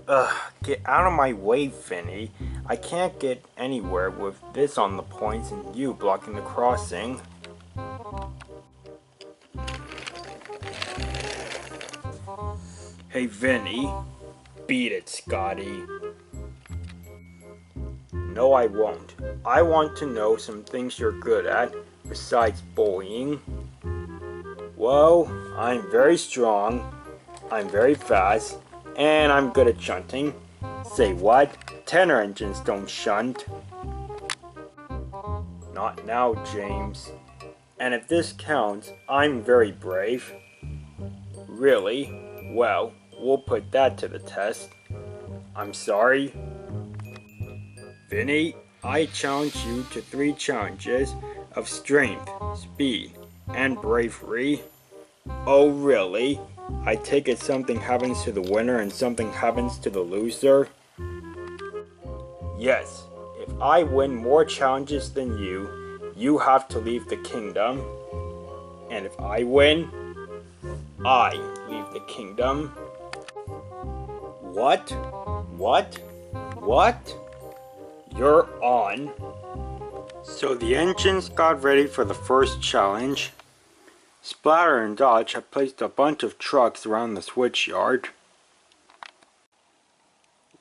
Ugh, get out of my way, Finny. I can't get anywhere with this on the points and you blocking the crossing. Hey, Vinny. Beat it, Scotty. No, I won't. I want to know some things you're good at, besides bullying. Well, I'm very strong, I'm very fast, and I'm good at shunting. Say what? Tenor engines don't shunt. Not now, James. And if this counts, I'm very brave. Really? Well, we'll put that to the test. I'm sorry. Vinny, I challenge you to 3 challenges of strength, speed, and bravery. Oh really? I take it something happens to the winner and something happens to the loser? Yes, if I win more challenges than you, you have to leave the kingdom. And if I win, I leave the kingdom. What? What? What? You're on. So the engines got ready for the first challenge. Splatter and Dodge have placed a bunch of trucks around the switch yard.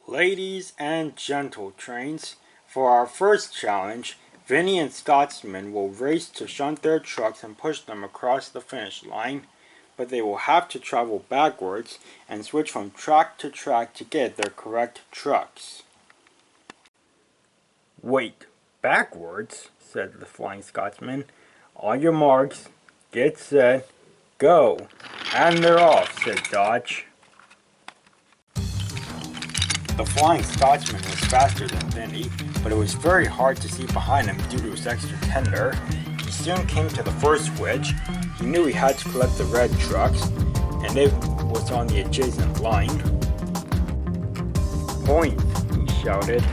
Ladies and gentle trains, for our first challenge, Vinny and Scotsman will race to shunt their trucks and push them across the finish line, but they will have to travel backwards and switch from track to track to get their correct trucks. Wait, backwards? Said the Flying Scotsman. On your marks, get set, go. And they're off, said Dodge. The Flying Scotsman was faster than Vinny, but it was very hard to see behind him due to his extra tender. He soon came to the first switch. He knew he had to collect the red trucks, and it was on the adjacent line. Point, he shouted.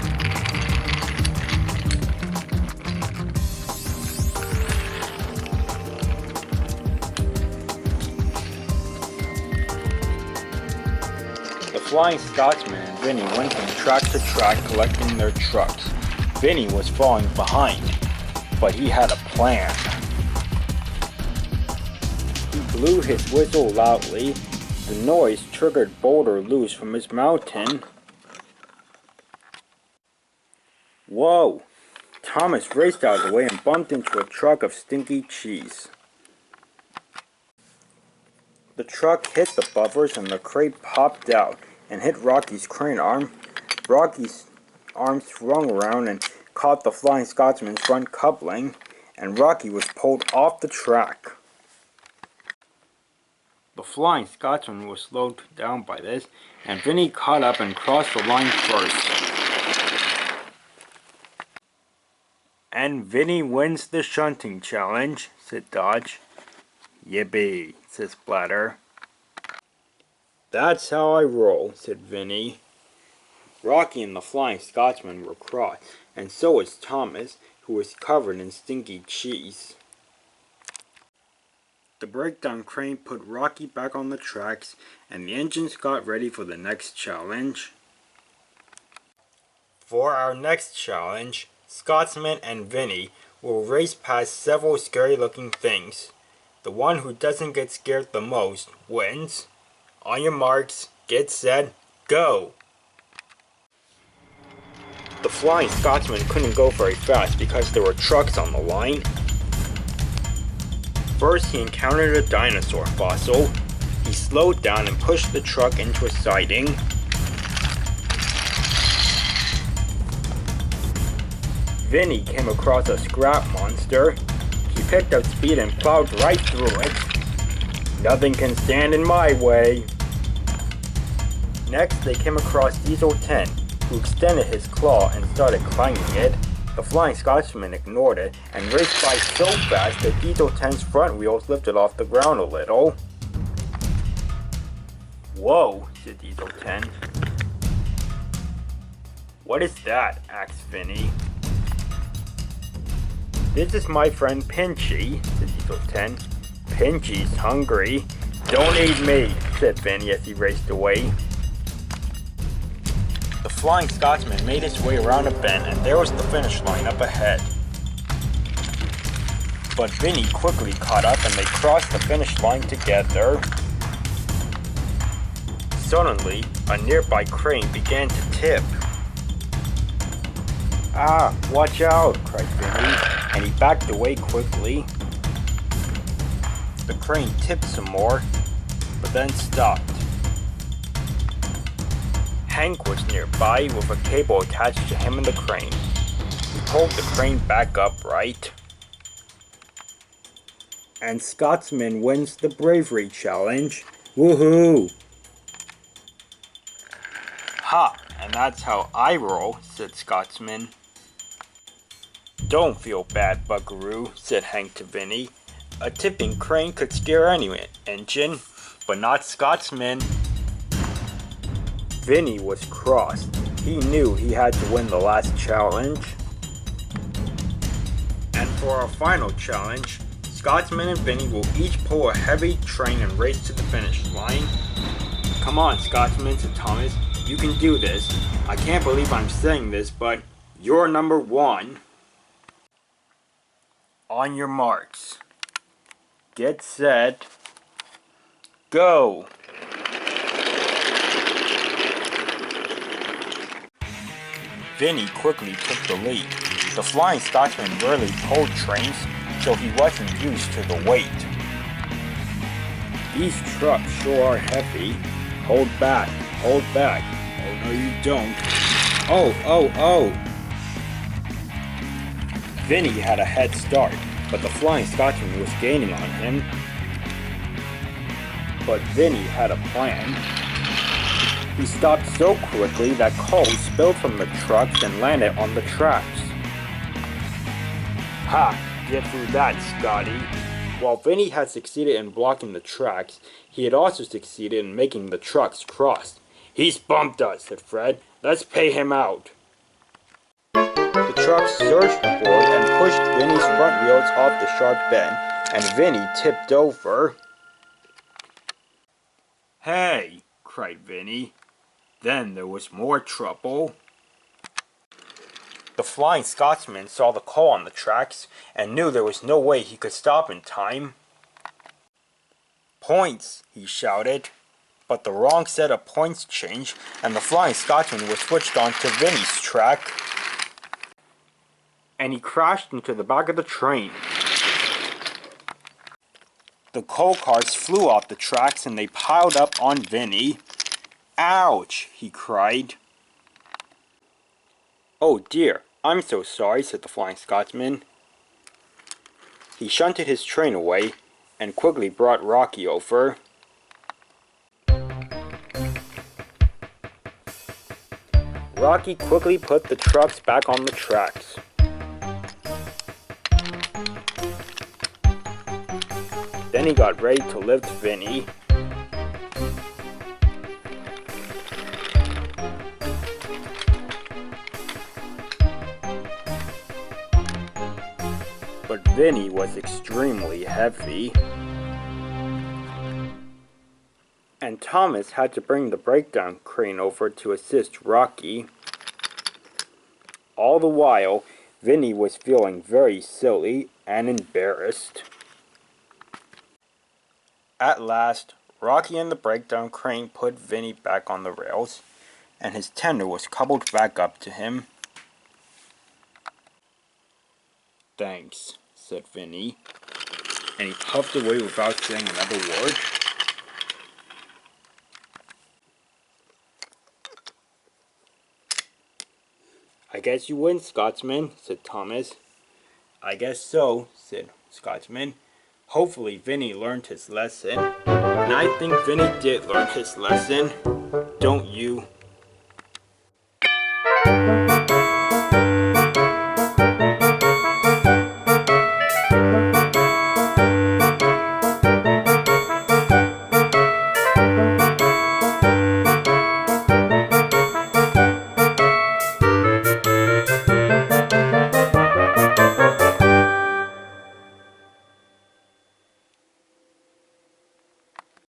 The Flying Scotsman and Vinny went from track to track collecting their trucks. Vinny was falling behind, but he had a plan. He blew his whistle loudly. The noise triggered Boulder loose from his mountain. Whoa! Thomas raced out of the way and bumped into a truck of stinky cheese. The truck hit the buffers and the crate popped out and hit Rocky's crane arm. Rocky's arm swung around and caught the Flying Scotsman's front coupling, and Rocky was pulled off the track. The Flying Scotsman was slowed down by this, and Vinny caught up and crossed the line first. And Vinny wins the shunting challenge, said Dodge. Yippee, said Splatter. That's how I roll, said Vinny. Rocky and the Flying Scotsman were crossed, and so was Thomas, who was covered in stinky cheese. The breakdown crane put Rocky back on the tracks, and the engines got ready for the next challenge. For our next challenge, Scotsman and Vinny will race past several scary-looking things. The one who doesn't get scared the most wins. On your marks, get set, go! The Flying Scotsman couldn't go very fast because there were trucks on the line. First, he encountered a dinosaur fossil. He slowed down and pushed the truck into a siding. Vinny came across a scrap monster. He picked up speed and plowed right through it. Nothing can stand in my way. Next, they came across Diesel 10, who extended his claw and started climbing it. The Flying Scotsman ignored it and raced by so fast that Diesel 10's front wheels lifted off the ground a little. Whoa, said Diesel 10. What is that? Asked Vinny. This is my friend Pinchy, said Diesel 10. Pinchy's hungry. Don't eat me, said Vinny as he raced away. The Flying Scotsman made his way around a bend, and there was the finish line up ahead. But Vinny quickly caught up and they crossed the finish line together. Suddenly, a nearby crane began to tip. "Ah, watch out!" cried Vinny, and he backed away quickly. The crane tipped some more, but then stopped. Hank was nearby with a cable attached to him and the crane. He pulled the crane back upright. And Scotsman wins the bravery challenge. Woohoo! "Ha, and that's how I roll," said Scotsman. "Don't feel bad, Buckaroo," said Hank to Vinny. "A tipping crane could scare any engine, but not Scotsman." Vinny was crossed. He knew he had to win the last challenge. And for our final challenge, Scotsman and Vinny will each pull a heavy train and race to the finish line. "Come on, Scotsman," said Thomas. "You can do this. I can't believe I'm saying this, but you're number one." On your marks. Get set. Go! Vinny quickly took the lead. The Flying Scotsman rarely pulled trains, so he wasn't used to the weight. "These trucks sure are heavy. Hold back, hold back. Oh no you don't. Oh! Vinny had a head start, but the Flying Scotsman was gaining on him. But Vinny had a plan. He stopped so quickly that coal spilled from the trucks and landed on the tracks. "Ha! Get through that, Scotty." While Vinny had succeeded in blocking the tracks, he had also succeeded in making the trucks cross. "He's bumped us," said Fred. "Let's pay him out." The trucks surged forward and pushed Vinny's front wheels off the sharp bend, and Vinny tipped over. "Hey!" cried Vinny. Then there was more trouble. The Flying Scotsman saw the coal on the tracks and knew there was no way he could stop in time. "Points!" he shouted. But the wrong set of points changed, and the Flying Scotsman was switched onto Vinny's track. And he crashed into the back of the train. The coal cars flew off the tracks and they piled up on Vinny. "Ouch!" he cried. "Oh dear, I'm so sorry," said the Flying Scotsman. He shunted his train away and quickly brought Rocky over. Rocky quickly put the trucks back on the tracks. Then he got ready to lift Vinny. But Vinny was extremely heavy. And Thomas had to bring the breakdown crane over to assist Rocky. All the while, Vinny was feeling very silly and embarrassed. At last, Rocky and the breakdown crane put Vinny back on the rails, and his tender was coupled back up to him. "Thanks," said Vinny, and he puffed away without saying another word. "I guess you win, Scotsman," said Thomas. "I guess so," said Scotsman. Hopefully Vinny learned his lesson. And I think Vinny did learn his lesson. Don't you?